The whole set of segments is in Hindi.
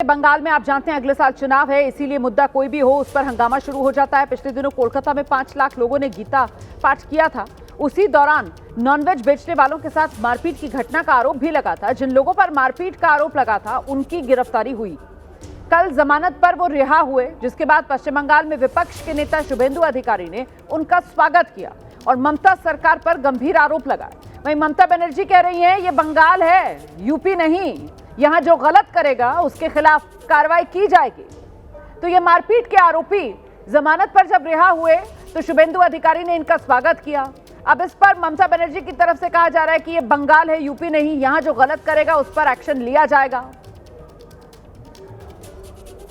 बंगाल में आप जानते हैं अगले साल चुनाव है, इसीलिए मुद्दा कोई भी हो उस पर हंगामा शुरू हो जाता है। पिछले दिनों कोलकाता में 5 लाख लोगों ने गीता पाठ किया था। उसी दौरान नॉनवेज बेचने वालों के साथ मारपीट की घटना का आरोप भी लगा था। जिन लोगों पर मारपीट का आरोप लगा था उनकी गिरफ्तारी हुई। कल जमानत पर वो रिहा हुए, जिसके बाद पश्चिम बंगाल में विपक्ष के नेता शुभेंदु अधिकारी ने उनका स्वागत किया और ममता सरकार पर गंभीर आरोप लगाए। वहीं ममता बनर्जी कह रही हैं ये बंगाल है, यूपी नहीं, यहां जो गलत करेगा उसके खिलाफ कार्रवाई की जाएगी। तो ये मारपीट के आरोपी जमानत पर जब रिहा हुए तो शुभेंदु अधिकारी ने इनका स्वागत किया। अब इस पर ममता बनर्जी की तरफ से कहा जा रहा है कि ये बंगाल है, यूपी नहीं, यहां जो गलत करेगा उस पर एक्शन लिया जाएगा।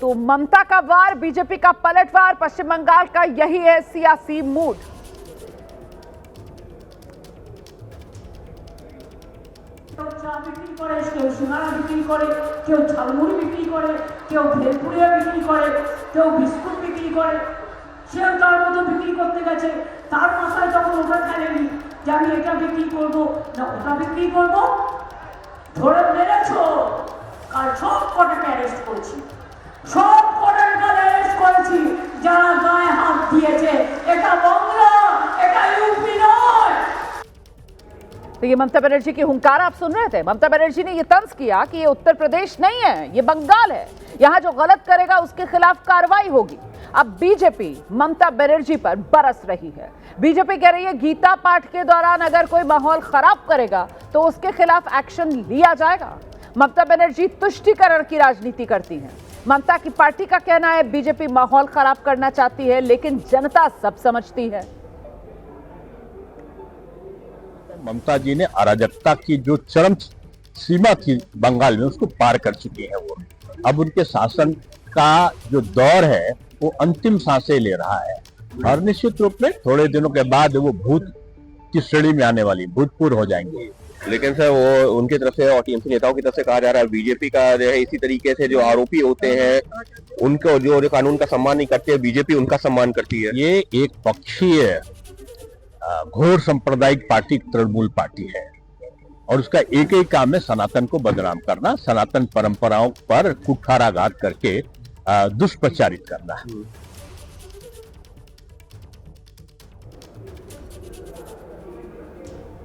तो ममता का वार, बीजेपी का पलटवार, पश्चिम बंगाल का यही है सियासी मूड। চা বিক্রি করে, কেউ সোনারা বিক্রি করে, কেউ ঝালমুড়ি বিক্রি করে, কেউ ভেলপুরিয়া বিক্রি করে, কেউ বিস্কুট বিক্রি করে। সেও তার মতো বিক্রি করতে গেছে, তার মাথায় তখন ওটা খেলেনি যে আমি এটা বিক্রি করবো না ওটা বিক্রি করবো। ধরে মেরেছো, কাল সব কটাকে অ্যারেস্ট করেছি, সব কটাকে অ্যারেস্ট করেছি যারা গায়ে হাত দিয়েছে। এটা বাংলা, এটা ইউপি নয়। तो ये ममता बनर्जी की हुंकार आप सुन रहे थे। ममता बनर्जी ने ये तंज किया कि ये उत्तर प्रदेश नहीं है, ये बंगाल है, यहां जो गलत करेगा उसके खिलाफ कार्रवाई होगी। अब बीजेपी ममता बनर्जी पर बरस रही है। बीजेपी कह रही है गीता पाठ के दौरान अगर कोई माहौल खराब करेगा तो उसके खिलाफ एक्शन लिया जाएगा। ममता बनर्जी तुष्टीकरण की राजनीति करती हैं। ममता की पार्टी का कहना है बीजेपी माहौल खराब करना चाहती है, लेकिन जनता सब समझती है। ममता जी ने अराजकता की जो चरम सीमा थी बंगाल में उसको पार कर चुकी है। वो अब उनके शासन का जो दौर है वो अंतिम सांसें ले रहा है और निश्चित रूप में थोड़े दिनों के बाद वो भूत की श्रेणी में आने वाली, भूतपूर्व हो जाएंगे। लेकिन सर वो उनकी तरफ से और टीएमसी नेताओं की तरफ से कहा जा रहा है बीजेपी का जो है इसी तरीके से जो आरोपी होते हैं उनको जो कानून का सम्मान नहीं करते, बीजेपी उनका सम्मान करती है। ये एक पक्षीय घोर सांप्रदायिक पार्टी तृणमूल पार्टी है और उसका एक ही काम है सनातन को बदनाम करना, सनातन परंपराओं पर कुठाराघात करके दुष्प्रचारित करना।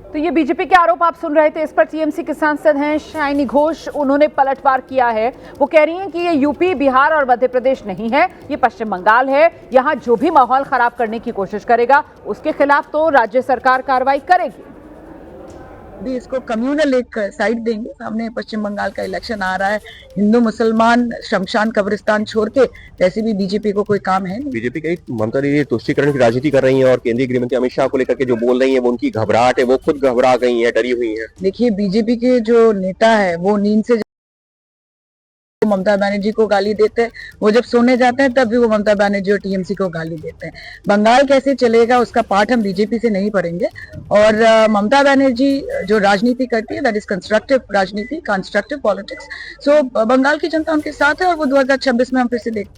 तो ये बीजेपी के आरोप आप सुन रहे थे। इस पर टीएमसी के सांसद हैं शाइनी घोष, उन्होंने पलटवार किया है। वो कह रही हैं कि ये यूपी, बिहार और मध्य प्रदेश नहीं है, ये पश्चिम बंगाल है। यहां जो भी माहौल खराब करने की कोशिश करेगा उसके खिलाफ तो राज्य सरकार कार्रवाई करेगी। भी इसको कम्युनल एक साइड देंगे। सामने पश्चिम बंगाल का इलेक्शन आ रहा है, हिंदू मुसलमान शमशान कब्रिस्तान छोड़ के वैसे भी बीजेपी को कोई काम है नहीं। बीजेपी कई ममता दीदी तुष्टीकरण की राजनीति कर रही हैं और केंद्रीय गृह मंत्री अमित शाह को लेकर के जो बोल रही हैं वो उनकी घबराहट है, वो खुद घबरा गई हैं, डरी हुई हैं। देखिए बीजेपी के जो नेता है वो नींद से ममता बनर्जी को गाली देते हैं, वो जब सोने जाते हैं तब भी वो ममता बनर्जी और टीएमसी को गाली देते हैं। बंगाल कैसे चलेगा उसका पाठ हम बीजेपी से नहीं पढ़ेंगे और ममता बनर्जी जो राजनीति करती है दैट इज कंस्ट्रक्टिव राजनीति, कंस्ट्रक्टिव पॉलिटिक्स। सो बंगाल की जनता उनके साथ है और वो 2026 में हम फिर से देख